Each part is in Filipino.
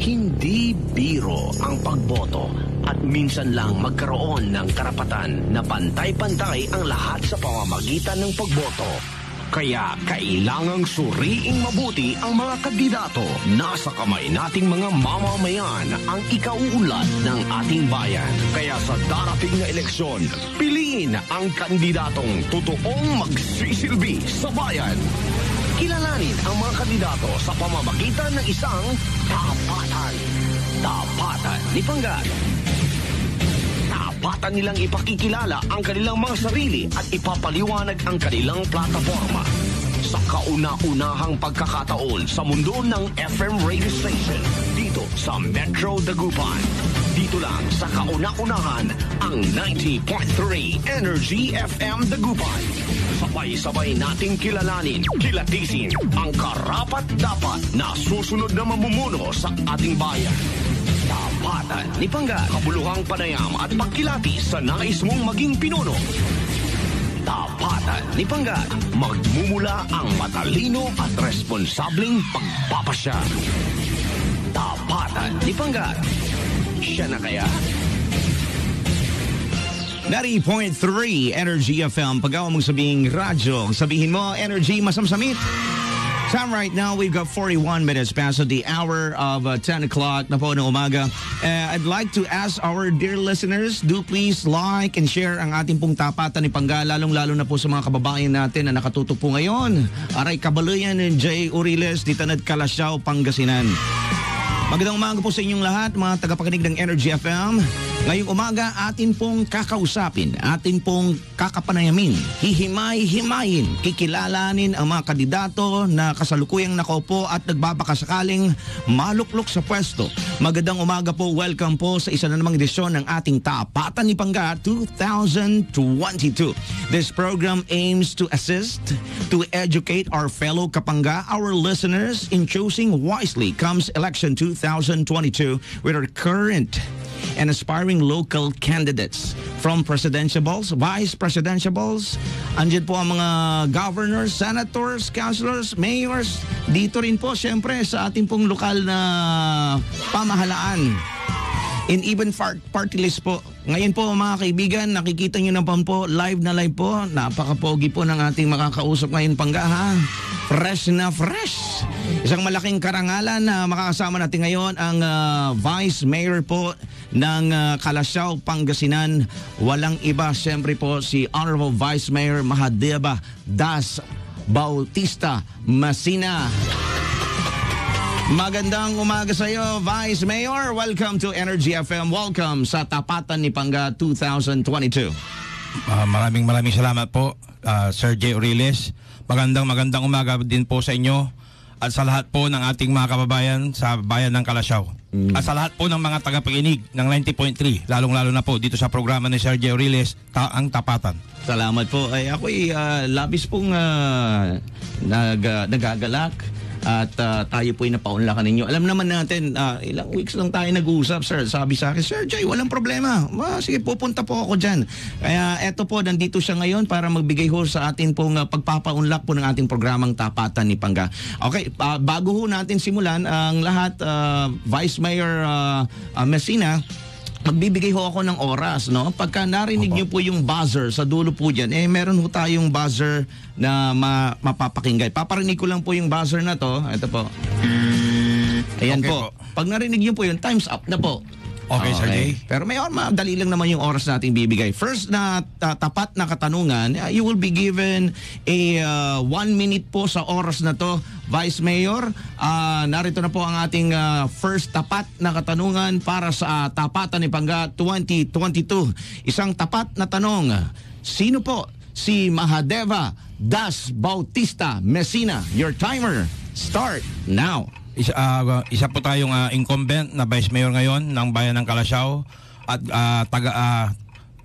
Hindi biro ang pagboto at minsan lang magkaroon ng karapatan na pantay-pantay ang lahat sa pamamagitan ng pagboto. Kaya kailangang suriing mabuti ang mga kandidato. Nasa kamay nating mga mamamayan ang ikauunlad ng ating bayan. Kaya sa darating na eleksyon, piliin ang kandidatong totoong magsisilbi sa bayan. Kilalanin ang mga kandidato sa pamamagitan ng isang tapatan. Tapatan ni Panggat. Tapatan nilang ipakikilala ang kanilang mga sarili at ipapaliwanag ang kanilang plataforma. Sa kauna-unahang pagkakataon sa mundo ng FM radio station, dito sa Metro Dagupan. Dito lang sa kauna-unahan ang 90.3 Energy FM Dagupan. Sabay-sabay nating kilalanin, kilatisin ang karapat-dapat na susunod na mamumuno sa ating bayan. Tapatan ni Panggat, kabuluhang panayam at pagkilatis sa nais mong maging pinuno. Tapatan ni Panggat, magmumula ang matalino at responsableng pagpapasya. Tapatan ni Panggat, siya na kaya? 90.3 Energy FM. Pag-awa mong sabihing radyo, sabihin mo, Energy masamsamit. Time right now, we've got 41 minutes past the hour of 10 o'clock na po ng umaga. I'd like to ask our dear listeners, do please like and share ang ating pong tapatan ni Pangga, lalong-lalo na po sa mga kababayan natin na nakatutok po ngayon. Aray Kabaluyan and J. Uriles, Ditanad, Kalasyaw, Pangasinan. Magandang umaga po sa inyong lahat, mga tagapakinig ng Energy FM. Ngayong umaga, atin pong kakausapin, atin pong kakapanayamin, hihimay-himayin, kikilalanin ang mga kandidato na kasalukuyang nakaupo at nagbabakasakaling maluklok sa pwesto. Magandang umaga po, welcome po sa isa na namang edisyon ng ating Tapatan ni Pangga 2022. This program aims to assist, to educate our fellow Kapangga, our listeners in choosing wisely comes election 2022 with our current and aspiring local candidates from presidentiables, vice presidentiables. Andiyan po ang mga governors, senators, councilors, mayors. Dito rin po siyempre sa ating pong lokal na pamahalaan. And even party list po. Ngayon po mga kaibigan, nakikita nyo naman po, live na live po. Napaka-pogi po ng ating makakausap ngayon, Pangga, ha? Fresh na fresh. Isang malaking karangalan na makakasama natin ngayon ang Vice Mayor po ng Kalasyaw, Pangasinan. Walang iba, siyempre po si Honorable Vice Mayor Mahadeva Das Bautista Masina. Magandang umaga sa iyo, Vice Mayor. Welcome to Energy FM. Welcome sa Tapatan ni Pangga 2022. Maraming salamat po, Sir J. Uriles. Magandang umaga din po sa inyo at sa lahat po ng ating mga kababayan sa bayan ng Kalasyaw. At sa lahat po ng mga tagapakinig ng 90.3, lalong-lalo na po dito sa programa ni Sir J. Uriles, ang Tapatan. Salamat po. Ay, ako'y labis pong nagagalak. At tayo po'y napaunlakan ninyo. Alam naman natin, ilang weeks lang tayo nag-uusap, sir. Sabi sa akin, Sir Jay, walang problema. Sige, pupunta po ako dyan. Kaya eto po, nandito siya ngayon para magbigay ho sa atin pong pagpapaunlak po ng ating programang Tapatan ni Pangga. Okay, bago ho natin simulan ang lahat, Vice Mayor Messina, magbibigay ho ako ng oras, no? Pagka narinig niyo po yung buzzer sa dulo po dyan, meron ho tayong buzzer na mapapakinggan. Paparinig ko lang po yung buzzer na to. Ito po. Ayan okay po. Pag narinig niyo po yun, time's up na po. Okay, Sir Jay. Pero madali lang naman yung oras natin bibigay. First na tapat na katanungan, you will be given a 1 minute po sa oras na to, Vice Mayor. Narito na po ang ating first tapat na katanungan para sa Tapatan ni Pangga 2022. Isang tapat na tanong, sino po si Mahadeva Das Bautista Masina? Your timer start now. Isa po tayong incumbent na Vice Mayor ngayon ng bayan ng Kalasyaw at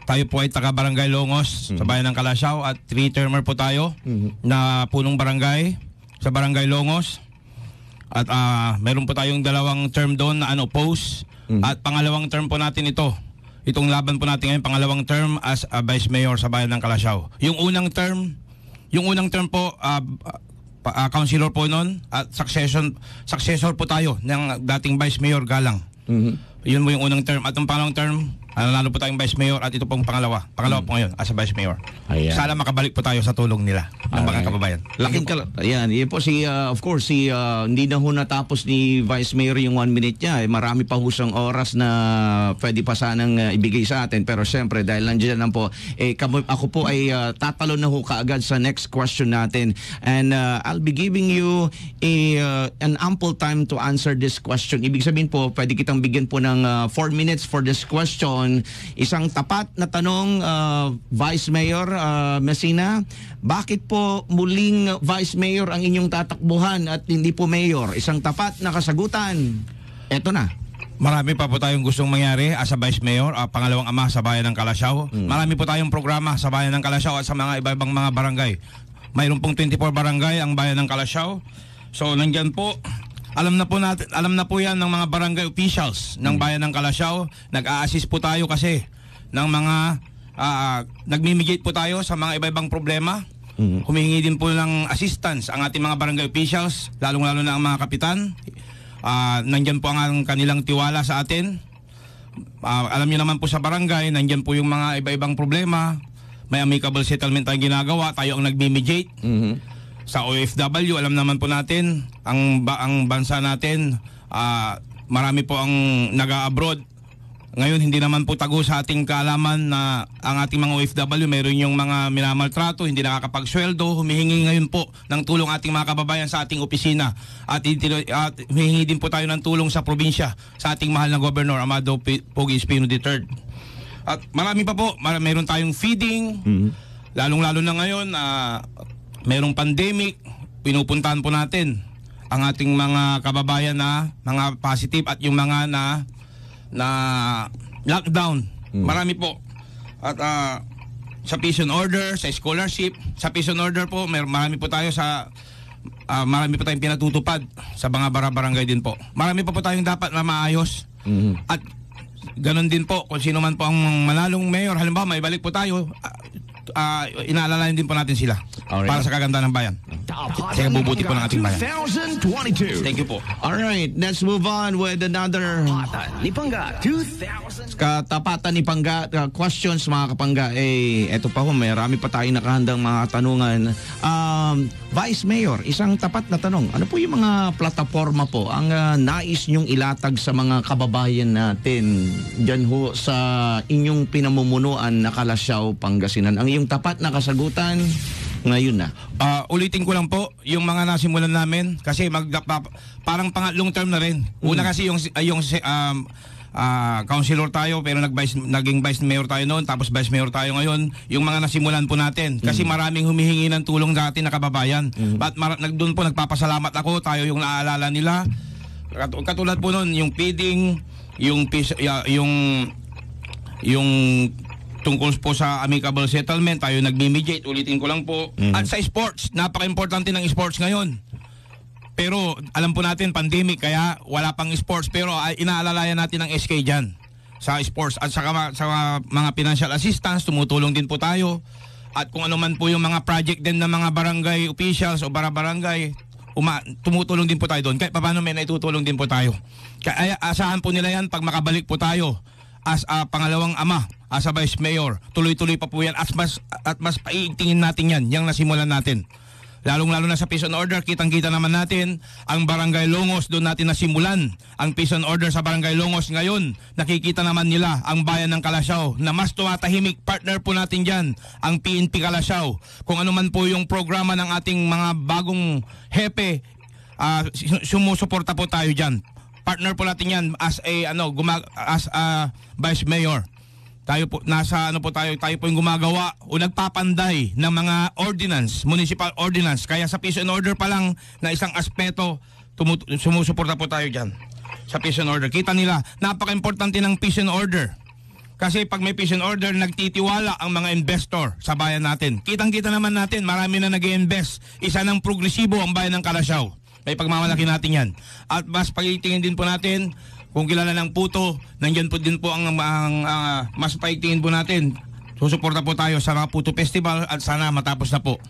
tayo po ay taga-barangay Longos sa bayan ng Kalasyaw at 3-termer po tayo na punong barangay sa barangay Longos at meron po tayong 2 term doon na unopposed at pangalawang term po natin itong laban po natin ngayon, pangalawang term as Vice Mayor sa bayan ng Kalasyaw. Yung unang term po councilor po noon at successor po tayo ng dating Vice Mayor Galang. Yun mo yung unang term. At yung pangalawang term, nanalo po tayong Vice Mayor at ito pong pangalawa. Pangalawa po ngayon as a Vice Mayor. Ayan. Sana makabalik po tayo sa tulong nila ng mga kababayan. Laking ayan, yun po of course, hindi na ho natapos ni Vice Mayor yung 1 minute niya. Marami pa husang oras na pwede pa sanang ibigay sa atin. Pero syempre, dahil nandiyan lang po, ako po ay tatalo na ho kaagad sa next question natin. And I'll be giving you an ample time to answer this question. Ibig sabihin po, pwede kitang bigyan po ng 4 minutes for this question. Isang tapat na tanong, Vice Mayor Messina, bakit po muling Vice Mayor ang inyong tatakbuhan at hindi po Mayor? Isang tapat na kasagutan. Eto na. Marami pa po tayong gustong mangyari as a Vice Mayor, pangalawang ama sa bayan ng Calasiao. Marami po tayong programa sa bayan ng Calasiao at sa mga iba-ibang mga barangay. Mayroon pong 24 barangay ang bayan ng Calasiao. So nandyan po, alam na po yan ng mga barangay officials ng bayan ng Calasiao. Nag-a-assist po tayo kasi ng mga nagmi-mediate po tayo sa mga iba-ibang problema. Humihingi din po ng assistance ang ating mga barangay officials, lalong-lalo na ang mga kapitan. Nandyan po ang kanilang tiwala sa atin. Alam niyo naman po sa barangay, nandyan po yung mga iba-ibang problema. May amicable settlement tayong ginagawa, tayo ang nagmi-mediate. Sa OFW, alam naman po natin, ang bansa natin, marami po ang nag-abroad. Ngayon, hindi naman po tago sa ating kaalaman na ang ating mga OFW, mayroon yung mga minamaltrato, hindi nakakapagsweldo, humihingi ngayon po ng tulong ating mga kababayan sa ating opisina. At humihingi din po tayo ng tulong sa probinsya, sa ating mahal na Governor Amado Pogi Espino III. At marami pa po, mayroon tayong feeding, lalong-lalo na ngayon, mayroong pandemic, pinupuntahan po natin ang ating mga kababayan na mga positive at yung mga na lockdown. Marami po. At sa peace and order, sa scholarship, sa peace and order po, marami po tayo marami po tayong pinatutupad sa mga barangay din po. Marami pa po tayong dapat na maayos. At ganun din po, kung sino man po ang manalong mayor, halimbawa may balik po tayo, inaalalayan din po natin sila. Alright. Para sa kaganda ng bayan. Kaya bubuti po ng ating bayan. 2022. Thank you po. Alright, let's move on with another Ni Pangga 2000. katapatan ni Pangga. Questions mga kapangga. Eto pa ho, marami pa tayong nakahandang mga tanungan. Vice Mayor, isang tapat na tanong. Ano po yung mga plataforma po ang nais nyong ilatag sa mga kababayan natin dyan ho sa inyong pinamumunuan na Calasiao, Pangasinan? Ang iyong tapat na kasagutan ngayon na. Ulitin ko lang po yung mga nasimulan namin kasi parang pangatlong term na rin. Una kasi yung councilor tayo pero naging vice mayor tayo noon, tapos vice mayor tayo ngayon. Yung mga nasimulan po natin kasi maraming humihingi ng tulong dati na kababayan. Doon po nagpapasalamat ako, tayo yung naaalala nila. Katulad po noon yung feeding, yung tungkol po sa amicable settlement, tayo nagmi-mediate, ulitin ko lang po. At sa sports, napaka-importante ng sports ngayon. Pero alam po natin, pandemic, kaya wala pang sports. Pero inaalalayan natin ang SK dyan sa sports. At sa mga financial assistance, tumutulong din po tayo. At kung ano man po yung mga project din ng mga barangay officials o barangay, tumutulong din po tayo doon. Kahit paano may naitutulong din po tayo. Kaya asahan po nila yan pag makabalik po tayo as pangalawang ama, as a Vice Mayor. Tuloy-tuloy pa po yan at mas paitingin natin yan, yung nasimulan natin. Lalong-lalo na sa peace and order, kitang-kita naman natin ang Barangay Longos, doon natin nasimulan ang peace and order sa Barangay Longos. Ngayon, nakikita naman nila ang bayan ng Calasiao na mas tumatahimik. Partner po natin dyan, ang PNP Calasiao. Kung ano man po yung programa ng ating mga bagong hepe, sumusuporta po tayo dyan. Partner po natin yan as a Vice Mayor. Tayo po tayo po yung gumagawa o nagpapanday ng mga ordinance, municipal ordinance. Kaya sa peace and order pa lang na isang aspeto, sumusuporta po tayo diyan. Sa peace and order, kita nila, napaka-importante ng peace and order. Kasi pag may peace and order, nagtitiwala ang mga investor sa bayan natin. Kitang-kita naman natin, marami na nag-i-invest. Isa ng progresibo ang bayan ng Calasiao. May pagmamalaki natin yan. At mas pag-itingin din po natin, kung kilala ng puto, nandyan po din po ang mas paitingin po natin. Susuporta po tayo sa mga Puto Festival at sana matapos na po.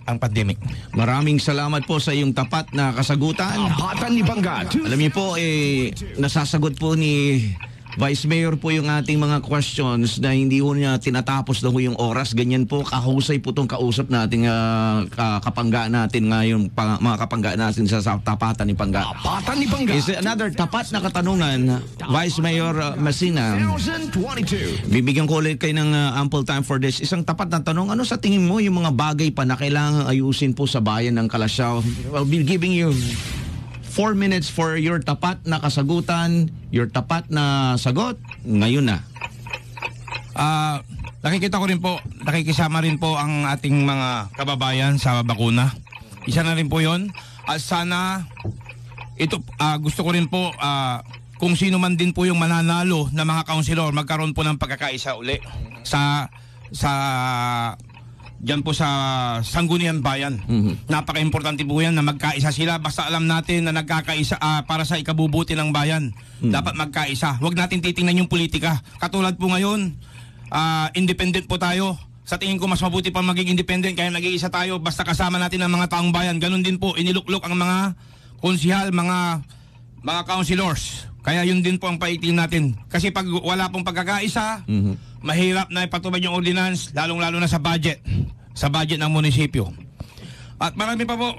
ang pandemic. Maraming salamat po sa iyong tapat na kasagutan. Tapatan ni Bangga. Alam niyo po, nasasagot po ni Vice Mayor po yung ating mga questions na hindi po niya tinatapos na po yung oras. Ganyan po, kahusay po itong kausap nating kapangga natin ngayon, mga kapangga natin sa tapatan ni Pangga. Tapatan ni Bangga. Is another tapat na katanungan, Vice Mayor Messina. 2022. Bibigyan ko ulit kayo ng ample time for this. Isang tapat na tanong, ano sa tingin mo yung mga bagay pa na kailangan ayusin po sa bayan ng Calasiao? I'll be giving you 4 minutes for your tapat na kasagutan, your tapat na sagot. Ngayon na. Nakikita ko rin po, nakikisama rin po ang ating mga kababayan sa bakuna. Isa na rin po yun. At sana, ito, gusto ko rin po, kung sino man din po yung mananalo na mga kaunsilor, magkaroon po ng pagkakaisa uli sa diyan po sa Sangguniang Bayan. Napaka-importante po yan na magkaisa sila. Basta alam natin na nagkakaisa para sa ikabubuti ng bayan. Dapat magkaisa. Huwag natin titingnan yung politika. Katulad po ngayon, independent po tayo. Sa tingin ko mas mabuti pa maging independent kaya nag-iisa tayo basta kasama natin ang mga taong bayan. Ganun din po, iniluklok ang mga konsihal, mga councilors. Kaya yun din po ang paitin natin. Kasi pag wala pong pagkakaisa, mahirap na ipatubad yung ordinance, lalong-lalo na sa budget ng munisipyo. At marami pa po,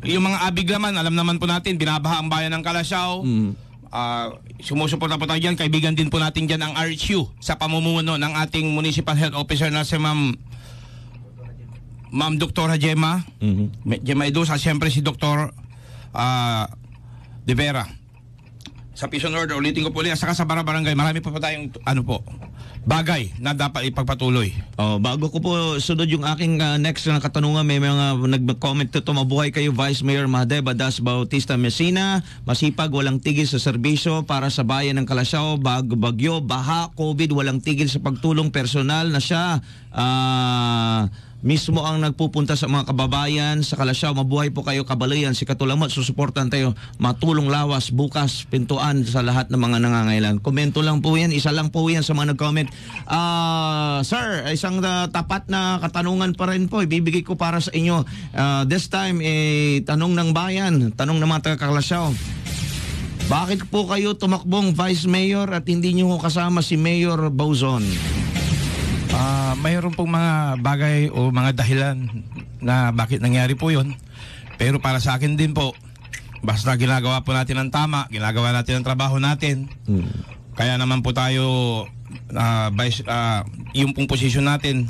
yung mga abiglaman, alam naman po natin, binabaha ang bayan ng Calasiao. Sumusuporta po tayo dyan, kaibigan din po natin dyan ang RHU sa pamumuno ng ating Municipal Health Officer na si Ma'am Dr. Gemma Edosa, siyempre si Dr. De Vera. Sa Peace and Order, ulitin ko po ulit, saka sa barangay, marami pa tayong bagay na dapat ipagpatuloy. Bago ko po sunod yung aking next na katanungan, may mga nag-comment to, mabuhay kayo Vice Mayor Mahde Badas Bautista Messina, masipag, walang tigil sa serbisyo para sa bayan ng Calasiao, bagyo, baha, COVID, walang tigil sa pagtulong personal na siya mismo ang nagpupunta sa mga kababayan sa Calasiao. Mabuhay po kayo kabalayan, si Katulamot, susuportan tayo, matulong lawas, bukas, pintuan sa lahat ng mga nangangailan. Komento lang po yan, isa lang po yan sa mga nag-comment. Sir, isang tapat na katanungan pa rin po, ibibigay ko para sa inyo. This time, tanong ng bayan, tanong ng mga taga-Calasiao. Bakit po kayo tumakbong Vice Mayor at hindi nyo kasama si Mayor Bauzon? Mayroon pong mga bagay o mga dahilan na bakit nangyari po yun. Pero para sa akin din po, basta ginagawa po natin ang tama, ginagawa natin ang trabaho natin. Kaya naman po tayo, yung pong posisyon natin,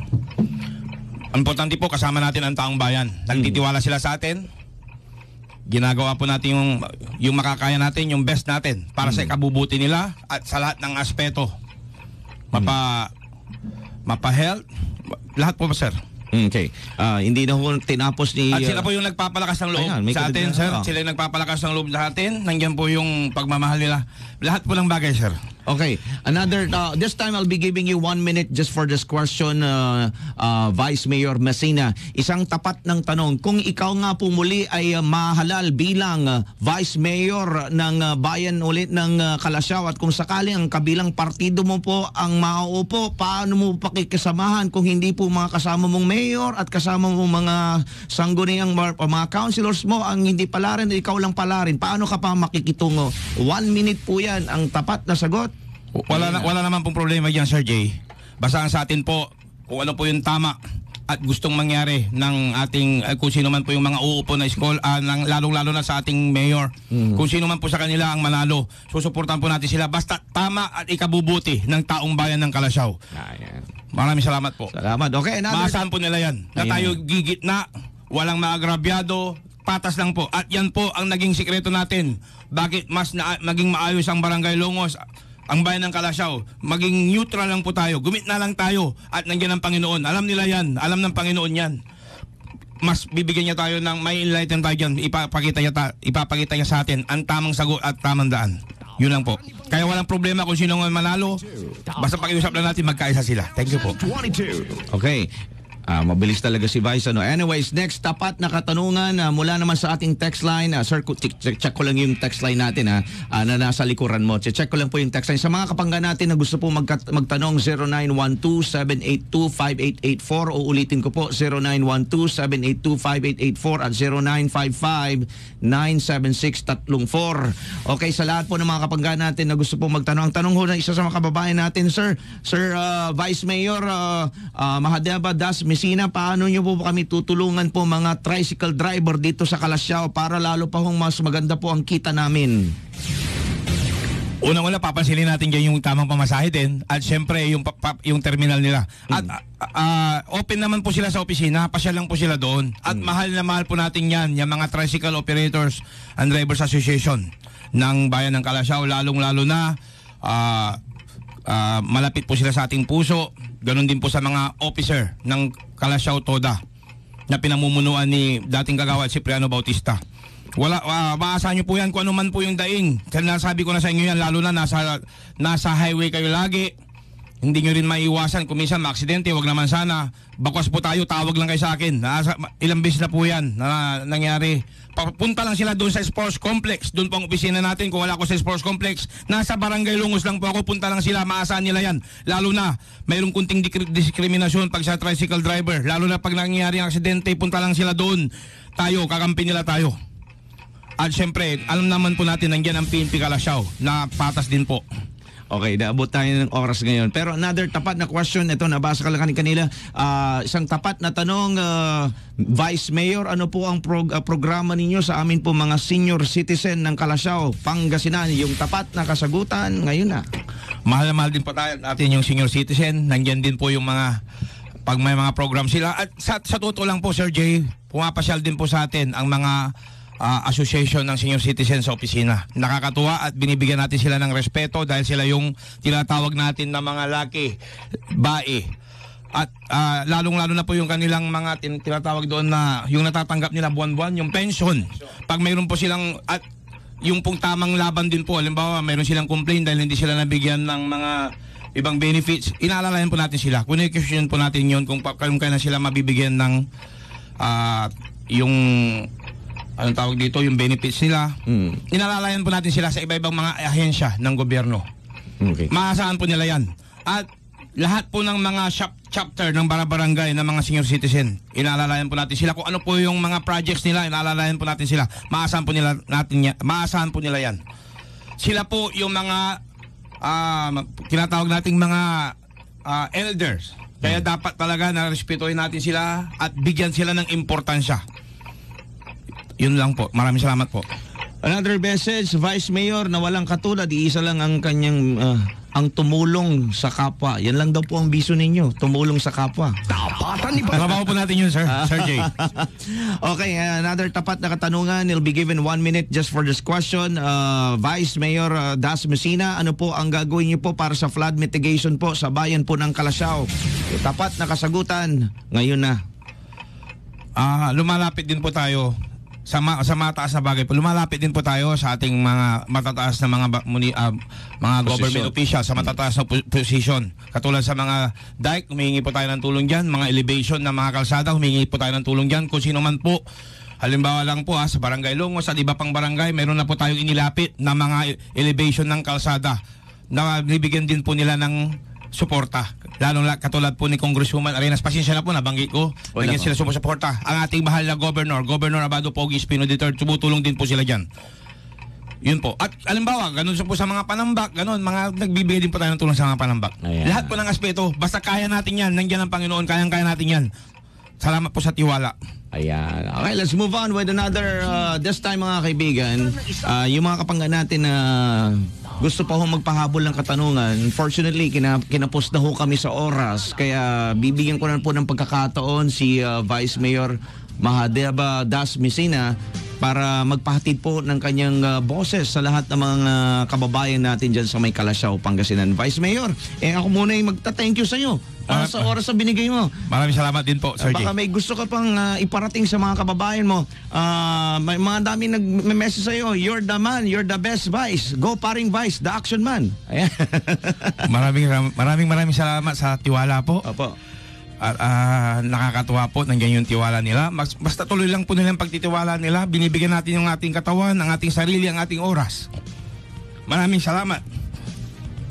importante po kasama natin ang taong bayan. Nagtitiwala sila sa atin. Ginagawa po natin yung makakaya natin, yung best natin para sa ikabubuti nila at sa lahat ng aspeto. Mapa-health, lahat po ba, sir? Okay. Hindi na ho tinapos ni... At sila po yung nagpapalakas ng loob sa atin, sir. Sila yung nagpapalakas ng loob sa atin. Nandiyan po yung pagmamahal nila. Lahat po ng bagay, sir. Okay. Another, this time I'll be giving you 1 minute just for this question, Vice Mayor Messina. Isang tapat ng tanong. Kung ikaw nga po muli ay mahalal bilang Vice Mayor ng bayan ulit ng Calasiao at kung sakaling ang kabilang partido mo po ang mauupo, paano mo pakikisamahan kung hindi po mga kasama mong mayor at kasama mong mga sangguniang mga councilors mo ang hindi pala rin, ikaw lang pala rin? Paano ka pa makikitungo? 1 minute po yan ang tapat na sagot. Wala naman pong problema dyan, Sir Jay. Basta sa atin po, kung ano po yung tama at gustong mangyari ng ating, kung sino man po yung mga uupo na school, lalong-lalo na sa ating mayor. Kung sino man po sa kanila ang manalo, susuportan po natin sila. Basta tama at ikabubuti ng taong bayan ng Calasiao. Maraming salamat po. Salamat. Okay, maasahan po nila yan. Na tayo gigit na, walang maagrabyado, patas lang po. At yan po ang naging sikreto natin. Bakit mas maging maayos ang Barangay Longos, ang bayan ng Calasiao, maging neutral lang po tayo. Gumitna lang tayo at nandiyan ang Panginoon. Alam nila yan. Alam ng Panginoon yan. Mas bibigyan niya tayo ng may enlighten tayo dyan. Ipapakita niya sa atin ang tamang sagot at tamang daan. Yun lang po. Kaya walang problema kung sino ang manalo. Basta pakiusap lang natin, magkaisa sila. Thank you po. Okay. Mabilis talaga si Vice. Anyways, next tapat na katanungan mula naman sa ating text line. Sir, check ko lang yung text line natin na nasa likuran mo. Check ko lang po yung text line. Sa mga kapangga natin na gusto po magtanong, 0912-782-5884 o ulitin ko po, 0912-782-5884 at 0955-976-34. Okay, sa lahat po ng mga kapangga natin na gusto po magtanong. Ang tanong ho na isa sa mga kababayan natin, Sir Vice Mayor Mahadeva Das Messina, paano nyo po kami tutulungan po mga tricycle driver dito sa Calasiao para lalo pa hong mas maganda po ang kita namin? Unang-una, papansinin natin dyan yung tamang pamasahe din at syempre yung terminal nila. At open naman po sila sa opisina, pasyal lang po sila doon. At mahal na mahal po natin yan, yung mga Tricycle Operators and Drivers Association ng Bayan ng Calasiao, lalong-lalo na malapit po sila sa ating puso. Ganon din po sa mga officer ng Calasiao Toda na pinamumunuan ni dating kagawad Cipriano Bautista. Maasahan nyo po yan kung ano man po yung daing. Kasi nasabi ko na sa inyo yan, lalo na nasa highway kayo lagi. Hindi nyo rin maiwasan kung minsan maaksidente, wag naman sana. Bakwas po tayo, tawag lang kayo sa akin. Ilang beses na po yan na nangyari. Papunta lang sila doon sa sports complex. Doon po ang opisina natin. Kung wala ako sa sports complex, nasa Barangay Lungos lang po ako. Punta lang sila, maasahan nila yan. Lalo na mayroong kunting diskriminasyon pag sa tricycle driver. Lalo na pag nangyayari ang aksidente, punta lang sila doon. Tayo, kakampi nila tayo. At syempre, alam naman po natin nandiyan ang PNP Calasiao na patas din po. Okay, naabot tayo ng oras ngayon. Pero another tapat na question, ito nabasa ka lang kanila. Isang tapat na tanong, Vice Mayor, ano po ang programa ninyo sa amin po mga senior citizen ng Calasiao, Pangasinan? Yung tapat na kasagutan ngayon na. Mahal na mahal din po natin yung senior citizen. Nandiyan din po yung mga, pag may mga program sila. At sa totoo lang po, Sir Jay, pumapasyal din po sa atin ang mga association ng senior citizens sa opisina. Nakakatuwa at binibigyan natin sila ng respeto dahil sila yung tinatawag natin na mga laki, bae. At lalong-lalo na po yung kanilang mga tinatawag doon na yung natatanggap nila buwan-buwan, yung pension. Pag mayroon po silang, at yung pong tamang laban din po, halimbawa mayroon silang complaint dahil hindi sila nabigyan ng mga ibang benefits, inaalalayan po natin sila. Communication po natin yun kung kailan sila mabibigyan ng yung anong tawag dito, yung benefits nila. Inalalayan po natin sila sa iba-ibang mga ahensya ng gobyerno. Okay. Maasahan po nila yan. At lahat po ng mga chapter ng barangay ng mga senior citizen, inalalayan po natin sila kung ano po yung mga projects nila, inalalayan po natin sila. Maasahan po nila yan. Sila po yung mga tinatawag nating mga elders. Kaya dapat talaga na respetuhin natin sila at bigyan sila ng importansya. Yun lang po. Maraming salamat po. Another message, Vice Mayor, na walang katulad, iisa lang ang kanyang ang tumulong sa kapwa. Yan lang daw po ang biso ninyo, tumulong sa kapwa. Tapatan ni Trabaho po natin yun, Sir Jay. Okay, another tapat na katanungan. You'll be given 1 minute just for this question. Vice Mayor Das Messina, ano po ang gagawin niyo po para sa flood mitigation po sa bayan po ng Calasiao? Tapat na kasagutan, ngayon na. Lumalapit din po tayo sa mataas na bagay po. Lumalapit din po tayo sa ating mga matataas na mga government officials sa matataas na position. Katulad sa mga dike, humingi po tayo ng tulong dyan. Mga elevation ng mga kalsada, humingi po tayo ng tulong dyan. Kung sino man po, halimbawa lang po sa Barangay Lungos at iba pang barangay, meron na po tayong inilapit na mga elevation ng kalsada na bibigyan din po nila ng suporta. Lalo na katulad po ni Congresswoman Arenas, pasensya na po, nabanggit ko. Bigyan sila sumusuporta. Ang ating mahal na Governor Abado Pogi Espino III, tumutulong din po sila dyan. Yun po. At alimbawa, ganun po sa mga panambak, ganun, nagbibigay din po tayo ng tulong sa mga panambak. Ayan. Lahat po ng aspeto, basta kaya natin yan, nandiyan ang Panginoon, kaya natin yan. Salamat po sa tiwala. Ayan. Okay, let's move on with another, this time mga kaibigan, yung mga kapangga natin na gusto pa ho magpahabol ng katanungan. Unfortunately, kinapos na ho kami sa oras. Kaya bibigyan ko na po ng pagkakataon si Vice Mayor Mahadeva Das Messina para magpahatid po ng kanyang boses sa lahat ng mga kababayan natin dyan sa may Calasiao, Pangasinan. Vice Mayor, ako muna yung magta-thank you sa iyo sa oras na binigay mo. Maraming salamat din po, Sir Jay. Baka may gusto ka pang iparating sa mga kababayan mo. May mga dami nag-message sa iyo. You're the man, you're the best Vice. Go Paring Vice, the action man. Ayan. maraming salamat sa tiwala po. Opo. At nakakatuwa po, nandiyan yung tiwala nila. Basta tuloy lang po nilang pagtitiwala nila. Binibigyan natin yung ating katawan, ang ating sarili, ang ating oras. Maraming salamat.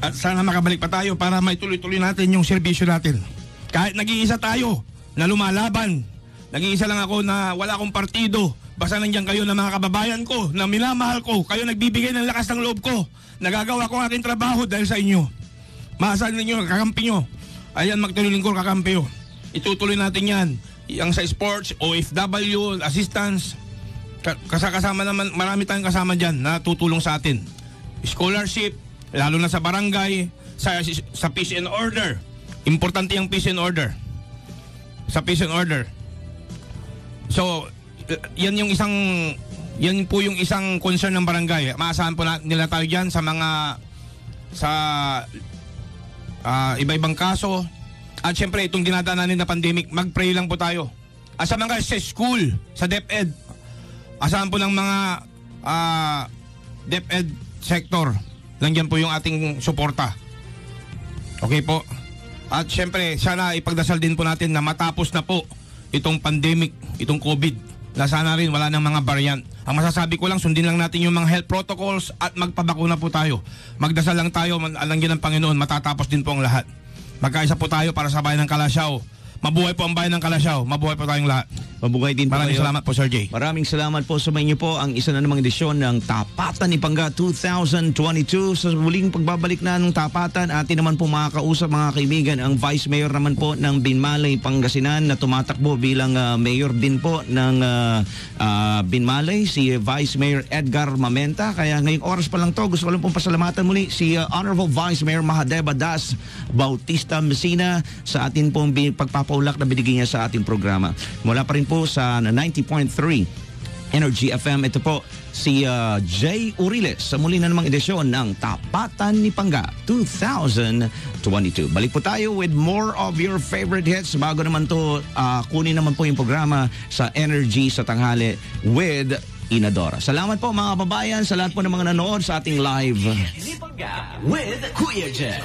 At sana makabalik pa tayo para may tuloy-tuloy natin yung serbisyo natin. Kahit nag-iisa tayo na lumalaban, nag-iisa lang ako na wala akong partido, basta nandiyan kayo na mga kababayan ko, na minamahal ko, kayo nagbibigay ng lakas ng loob ko. Nagagawa ko ang aking trabaho dahil sa inyo. Maasahan ninyo, kakampi nyo. Ayan, magtulilingkol kakampi nyo. Itutuloy natin yan. Yang sa sports, OFW, assistance, kasama naman, marami tayong kasama dyan na tutulong sa atin. Scholarship, lalo na sa barangay, sa peace and order. Importante yung peace and order. Sa peace and order. So, yan po yung isang concern ng barangay. Maasahan po nila tayo dyan sa mga, iba-ibang kaso. At syempre, itong dinadaanan na pandemic, mag-pray lang po tayo. At sa mga sa school, sa DepEd, asahan po ng mga DepEd sector, nandiyan po yung ating suporta. Okay po? At syempre, sana ipagdasal din po natin na matapos na po itong pandemic, itong COVID, na sana rin wala ng mga variant. Ang masasabi ko lang, sundin lang natin yung mga health protocols at magpabakuna po tayo. Magdasal lang tayo, alangin ng Panginoon, matatapos din po ang lahat. Magkaisa po tayo para sa bayan ng Kalasyaw. Mabuhay po ang bayan ng Kalasyaw. Mabuhay po tayong lahat. Mabuhay din po Maraming kayo. salamat po, Sir Jay. Maraming salamat po sa inyo po ang isa na namang edisyon ng Tapatan ni Pangga 2022. Sa muling pagbabalik na ng Tapatan, atin naman po makakausap mga kaibigan ang Vice Mayor naman po ng Binmalay, Pangasinan na tumatakbo bilang Mayor din po ng Binmalay, si Vice Mayor Edgar Mamenta. Kaya ngayong oras pa lang to, gusto ko lang pong pasalamatan muli si Honorable Vice Mayor Mahadeva Das Bautista Messina sa atin pong pagpapaulak na binigay niya sa ating programa. Mula pa rin po sa 90.3 Energy FM, ito po si Jay Uriles sa muli na namang edisyon ng Tapatan ni Pangga 2022. Balik po tayo with more of your favorite hits. Bago naman to, kunin naman po yung programa sa Energy sa tanghali with Inadora. Salamat po mga kababayan sa lahat po ng mga nanood sa ating live. With Kuya Jay.